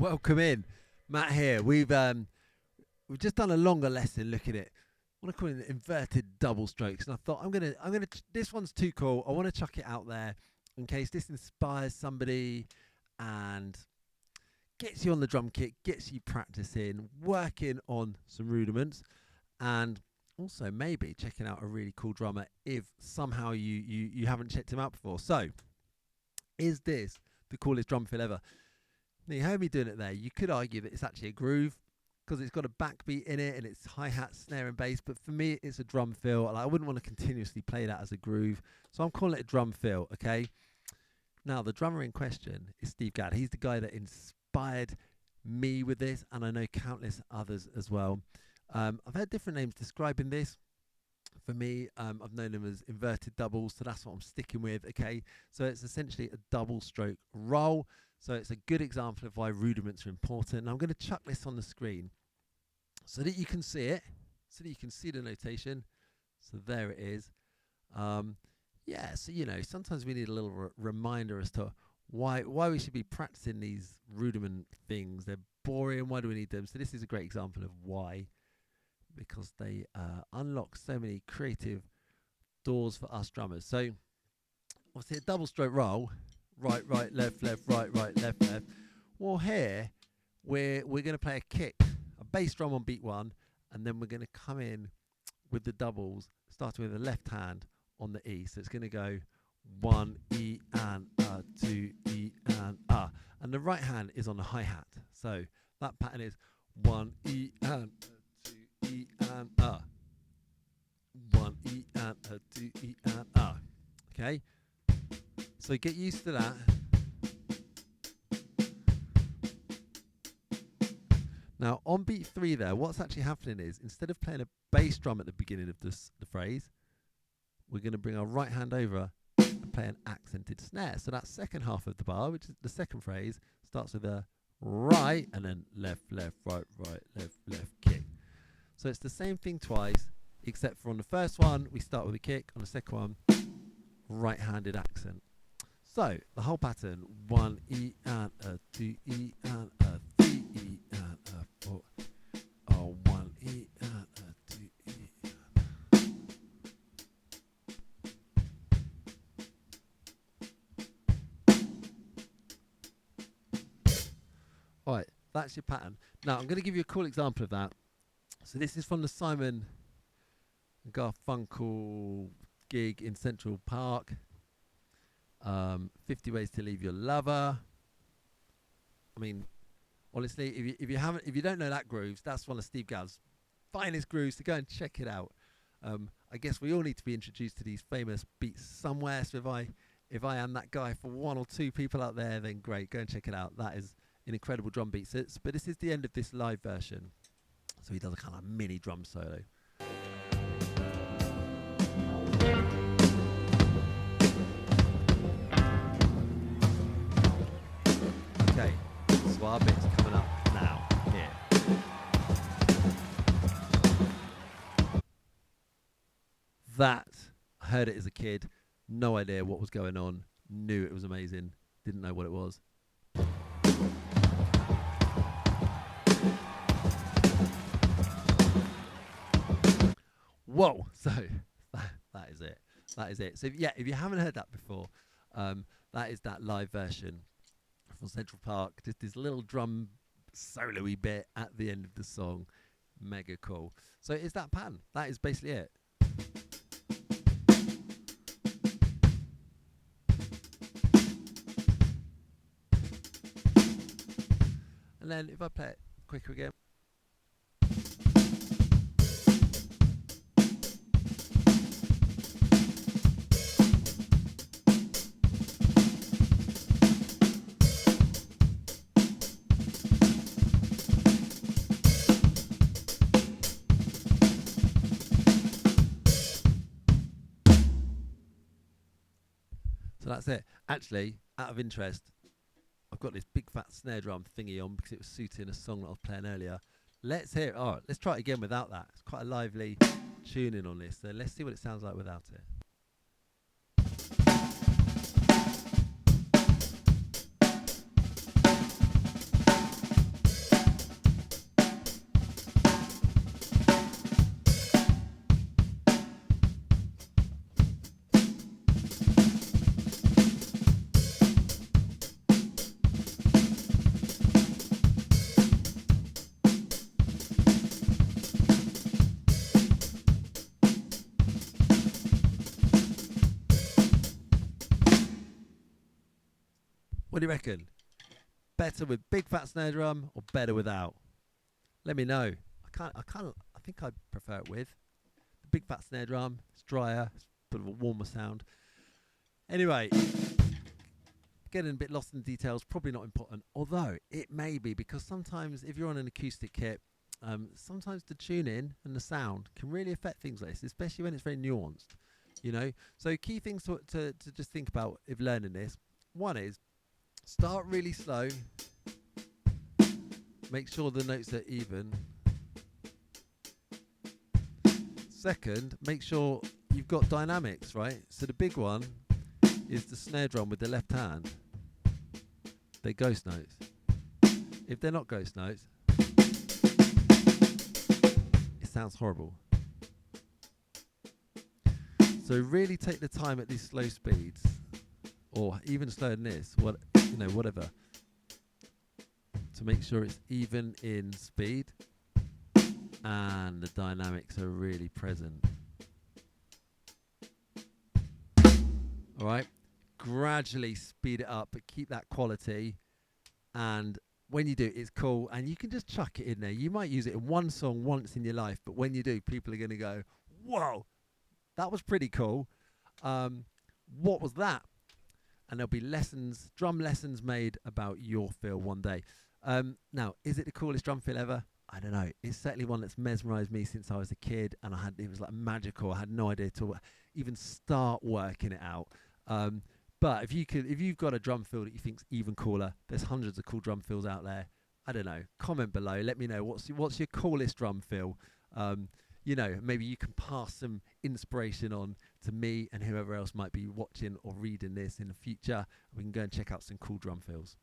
Welcome in, Matt here. We've just done a longer lesson looking at what I call it inverted double strokes, and I thought I'm gonna this one's too cool. I want to chuck it out there in case this inspires somebody and gets you on the drum kit, gets you practicing, working on some rudiments, and also maybe checking out a really cool drummer if somehow you haven't checked him out before. So, is this the coolest drum fill ever? Now, you heard me doing it there. You could argue that it's actually a groove because it's got a backbeat in it and it's hi-hat, snare and bass. But for me, it's a drum fill. Like, I wouldn't want to continuously play that as a groove. So I'm calling it a drum fill, okay? Now, the drummer in question is Steve Gadd. He's the guy that inspired me with this, and I know countless others as well. I've heard different names describing this. For me, I've known them as inverted doubles, so that's what I'm sticking with, okay? So it's essentially a double stroke roll. So it's a good example of why rudiments are important. And I'm going to chuck this on the screen so that you can see it, so that you can see the notation. So there it is. Yeah, so, you know, sometimes we need a little reminder as to why we should be practicing these rudiment things. They're boring. Why do we need them? So this is a great example of why. Because they unlock so many creative doors for us drummers. So obviously a double stroke roll, right, left, right, left. Well, here we're going to play a kick, a bass drum on beat one, and then we're going to come in with the doubles, starting with the left hand on the E. So it's going to go 1 E and 2 E and and the right hand is on the hi-hat. So that pattern is 1 E and E and 1 E and 2 E and okay, so get used to that. Now on beat 3 there, what's actually happening is instead of playing a bass drum at the beginning of the phrase, we're going to bring our right hand over and play an accented snare. So that second half of the bar, which is the second phrase, starts with a right and then left, right, left, kick. So it's the same thing twice, except for on the first one, we start with a kick. On the second one, right-handed accent. So the whole pattern, 1 E and 2 E and 3 E and 4. 1 E and 2 E and. All right, that's your pattern. Now I'm going to give you a cool example of that. So this is from the Simon & Garfunkel gig in Central Park. 50 Ways to Leave Your Lover. I mean, honestly, if you don't know that grooves, that's one of Steve Gadd's finest grooves. So go and check it out. I guess we all need to be introduced to these famous beats somewhere. So if I am that guy for one or two people out there, then great, go and check it out. That is an incredible drum beat. But this is the end of this live version. So he does a kind of mini drum solo. Okay, so our bit's coming up now, here. That, I heard it as a kid, no idea what was going on, knew it was amazing, didn't know what it was. Whoa! So that is it. That is it. So if you haven't heard that before, that is that live version from Central Park. Just this little drum solo-y bit at the end of the song. Mega cool. So it's that pattern. That is basically it. And then if I play it quicker again. So that's it. Actually, out of interest, I've got this big fat snare drum thingy on because it was suiting a song that I was playing earlier. Let's hear it. All right, let's try it again without that. It's quite a lively tuning on this. So let's see what it sounds like without it. What do you reckon? Better with big fat snare drum or better without? Let me know. I think I prefer it with the big fat snare drum. It's drier, it's a bit of a warmer sound. Anyway, getting a bit lost in the details, probably not important. Although it may be, because sometimes if you're on an acoustic kit, sometimes the tuning and the sound can really affect things like this, especially when it's very nuanced. You know, so key things to just think about if learning this. One is start really slow. Make sure the notes are even. Second, make sure you've got dynamics, right? So the big one is the snare drum with the left hand. They're ghost notes. If they're not ghost notes, it sounds horrible. So really take the time at these slow speeds, or even slower than this, whatever, to make sure it's even in speed and the dynamics are really present. All right, gradually speed it up, but keep that quality. And when you do, it's cool, and you can just chuck it in there. You might use it in one song once in your life, but when you do, people are going to go, "Whoa, that was pretty cool. What was that?" And there'll be lessons, drum lessons made about your feel one day. Now, is it the coolest drum fill ever? I don't know. It's certainly one that's mesmerized me since I was a kid, and it was like magical. I had no idea to even start working it out. But if you've got a drum fill that you think's even cooler, there's hundreds of cool drum fills out there. I don't know. Comment below. Let me know what's your coolest drum fill. Maybe you can pass some inspiration on to me and whoever else might be watching or reading this in the future. We can go and check out some cool drum fills.